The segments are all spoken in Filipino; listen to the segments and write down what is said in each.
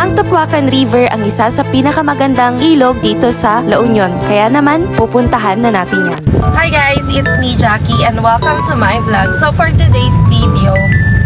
Ang Tapuacan River ang isa sa pinakamagandang ilog dito sa La Union. Kaya naman, pupuntahan na natin yan. Hi guys, it's me Jackie and welcome to my vlog. So for today's video,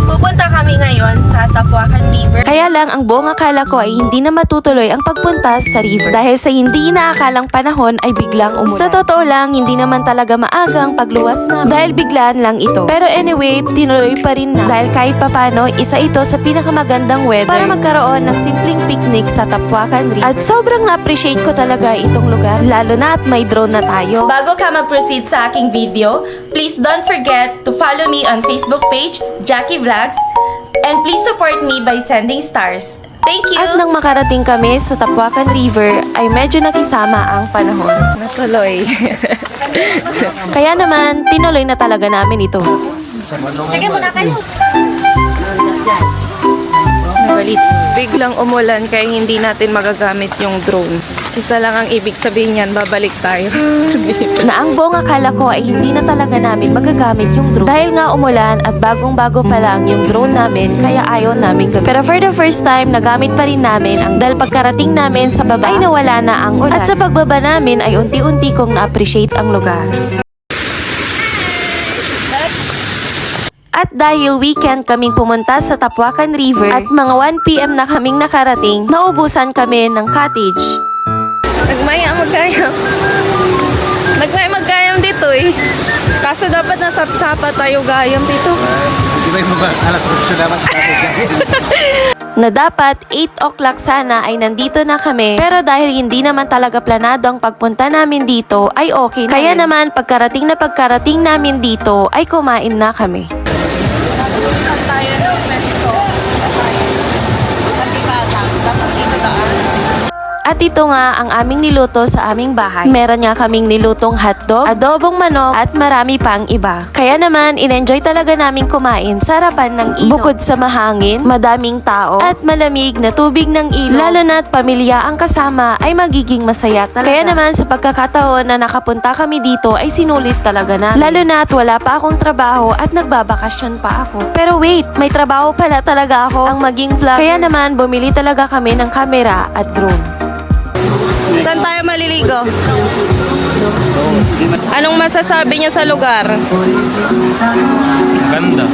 pupunta kami ngayon sa Tapuacan River. Kaya lang, ang buong akala ko ay hindi na matutuloy ang pagpunta sa river. Dahil sa hindi inaakalang panahon ay biglang umulan. Sa totoo lang, hindi naman talaga maagang pagluwas na. Dahil biglaan lang ito. Pero anyway, tinuloy pa rin na. Dahil kahit papano, isa ito sa pinakamagandang weather para magkaroon ng simpleng picnic sa Tapuacan River. At sobrang na-appreciate ko talaga itong lugar. Lalo na at may drone na tayo. Bago ka mag-proceed sa aking video, please don't forget to follow me on Facebook page, Jackie Vlogs, and please support me by sending stars. Thank you! At nang makarating kami sa Tapuacan River, ay medyo nakisama ang panahon. Natuloy. Kaya naman, tinuloy na talaga namin ito. Sige muna kayo. Nagalis. Biglang umulan kaya hindi natin magagamit yung drone. Isa lang ang ibig sabihin yan, babalik tayo. Na ang buong akala ko ay hindi na talaga namin magagamit yung drone. Dahil nga umulan at bagong-bago pa lang yung drone namin, kaya ayaw namin gamitin. Pero for the first time, nagamit pa rin namin ang dahil pagkarating namin sa baba ay nawala na ang ulan. At sa pagbaba namin ay unti-unti kong na-appreciate ang lugar. At dahil weekend kaming pumunta sa Tapuacan River at mga 1 PM na kaming nakarating, naubusan kami ng cottage. Nagmaya-magayam dito eh. Kaso dapat nasapsapa tayo gayam dito. Di ba yung mga alas 8 dapat Na dapat 8 o'clock sana ay nandito na kami. Pero dahil hindi naman talaga planado ang pagpunta namin dito, ay okay na. Kaya naman pagkarating namin dito ay kumain na kami. At ito nga ang aming niluto sa aming bahay. Meron nga kaming nilutong hotdog, adobong manok, at marami pang iba. Kaya naman, in-enjoy talaga namin kumain sa harapan ng ilog. Bukod sa mahangin, madaming tao, at malamig na tubig ng ilog, lalo na't pamilya ang kasama, ay magiging masaya talaga. Kaya naman, sa pagkakataon na nakapunta kami dito, ay sinulit talaga na. Lalo na't wala pa akong trabaho at nagbabakasyon pa ako. Pero wait, may trabaho pala talaga ako ang maging vlog. Kaya naman, bumili talaga kami ng camera at drone. Saan tayo maliligo? Anong masasabi niyo sa lugar? Ganda.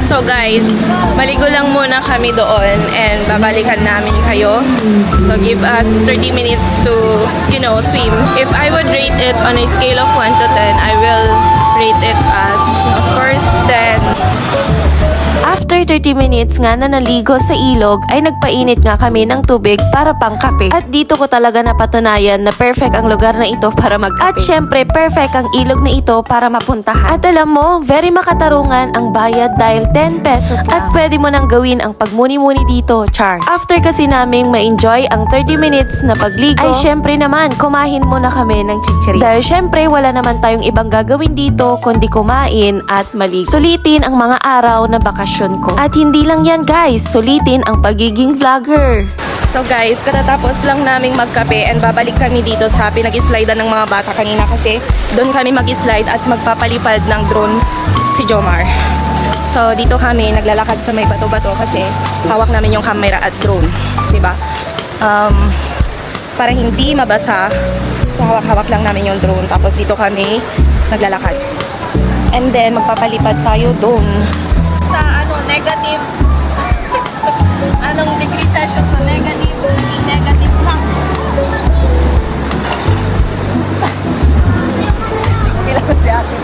So guys, maligo lang muna kami doon and babalikan namin kayo. So give us 30 minutes to, swim. If I would rate it on a scale of 1 to 10, I will rate it as, of course, 10. After 30 minutes nga na naligo sa ilog, ay nagpainit nga kami ng tubig para pang kape. At dito ko talaga napatunayan na perfect ang lugar na ito para magkape. At syempre, perfect ang ilog na ito para mapuntahan. At alam mo, very makatarungan ang bayad dahil 10 pesos lang. At pwede mo nang gawin ang pagmuni-muni dito, char. After kasi naming ma-enjoy ang 30 minutes na pagligo, ay syempre naman, kumain muna kami ng chichiri. Dahil syempre, wala naman tayong ibang gagawin dito kundi kumain at maligo. Sulitin ang mga araw na bakasyon ko. At hindi lang yan guys, sulitin ang pagiging vlogger. So guys, katatapos lang naming magkape and babalik kami dito sa pinag-slidean ng mga bata kanina kasi doon kami mag-slide at magpapalipad ng drone si Jomar. So dito kami naglalakad sa may bato-bato kasi hawak namin yung camera at drone, diba? Para hindi mabasa, so hawak-hawak lang namin yung drone tapos dito kami naglalakad. And then magpapalipad tayo doon sa negative anong degree Celsius sa negative, naging negative lang. Hindi lang si ate.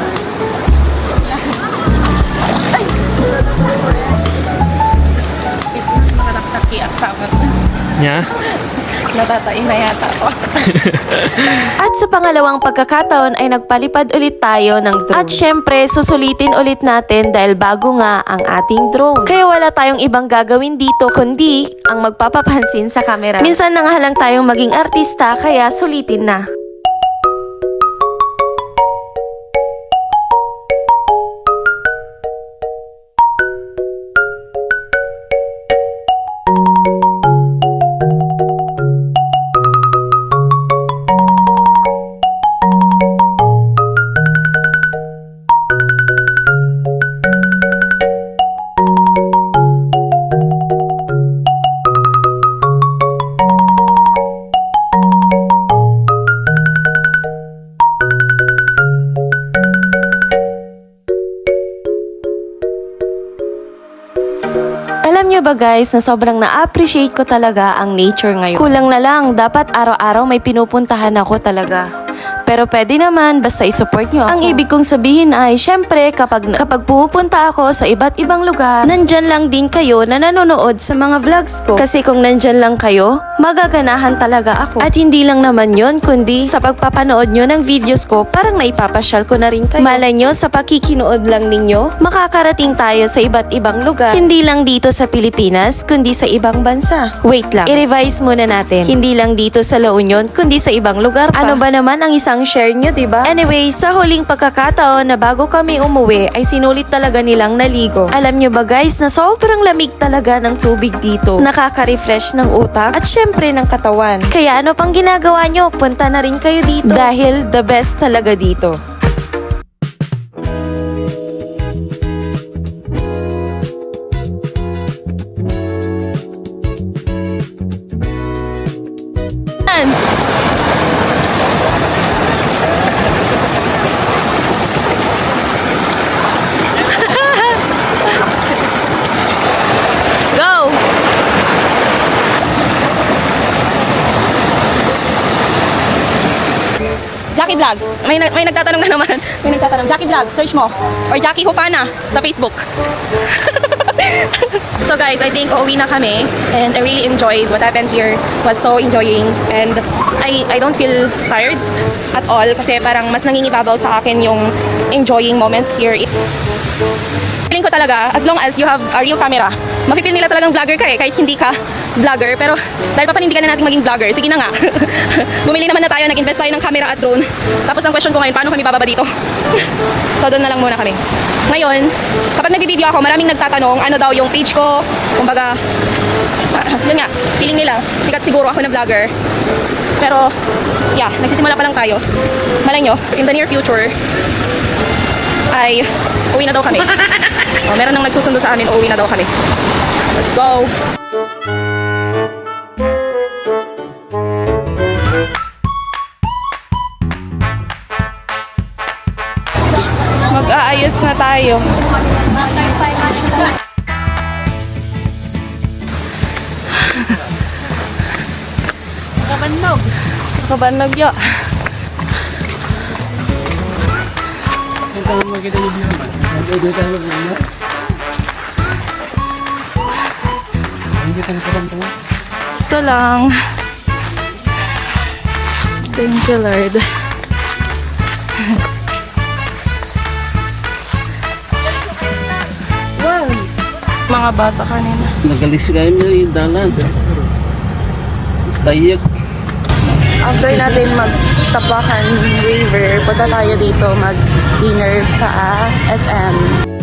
Ay! Mga naktaki ang sama. Yeah? Natatain na yata ako. At sa pangalawang pagkakataon ay nagpalipad ulit tayo ng drone. At syempre, susulitin ulit natin dahil bago nga ang ating drone. Kaya wala tayong ibang gagawin dito kundi ang magpapapansin sa camera. Minsan na nga lang tayong maging artista kaya sulitin na. Alam nyo ba guys na sobrang na-appreciate ko talaga ang nature ngayon. Kulang na lang, dapat araw-araw may pinupuntahan ako talaga. Pero pwede naman, basta isupport nyo ako. Ang ibig kong sabihin ay, syempre, kapag pupunta ako sa iba't ibang lugar, nandyan lang din kayo na nanonood sa mga vlogs ko. Kasi kung nandyan lang kayo, magaganahan talaga ako. At hindi lang naman yon, kundi sa pagpapanood nyo ng videos ko, parang naipapasyal ko na rin kayo. Malay nyo, sa pakikinood lang ninyo, makakarating tayo sa iba't ibang lugar. Hindi lang dito sa Pilipinas, kundi sa ibang bansa. Wait lang, i-revise muna natin. Hindi lang dito sa La Union, kundi sa ibang lugar pa. Ano ba naman ang isang share nyo, diba? Anyway, sa huling pagkakataon na bago kami umuwi, ay sinulit talaga nilang naligo. Alam nyo ba guys, na sobrang lamig talaga ng tubig dito. Nakaka-refresh ng utak at syempre ng katawan. Kaya ano pang ginagawa nyo? Punta na rin kayo dito. Dahil the best talaga dito. Yan. Go! Jackie Vlogs. May nagtatanong na naman. May nagtatanong. Jackie Vlogs, search mo. Or Jackie Hufana sa Facebook. So guys, I think uuwi na kami. And I really enjoyed what happened here. Was so enjoying. And I don't feel tired at all. Kasi parang mas nangingibabaw sa akin yung enjoying moments here. Feeling ko talaga, as long as you have a real camera, mapipil nila talagang vlogger ka kahit hindi ka vlogger. Pero dahil papanindigan na natin maging vlogger, sige na nga. Bumili naman na tayo, nag-invest tayo ng camera at drone. Tapos ang question ko ngayon, paano kami bababa dito? So doon na lang muna kami. Ngayon, kapag nag-video ako, maraming nagtatanong ano daw yung page ko. Kumbaga, yun nga, feeling nila, sikat siguro ako na vlogger. Pero, yeah, nagsisimula pa lang tayo. Malay nyo, in the near future, ay uwi na daw kami. Meron nang nagsusundo sa amin, uwi na daw kami. Let's go! Mag-aayos na tayo. Kabannog. Kabannog yo. Gusto lang. Thank you, Lord. Wow! Mga bata kanina. Nagalis kayo niya yung dalan. Tayak. After natin magtapakan river, punta tayo dito mag-dinner sa SM.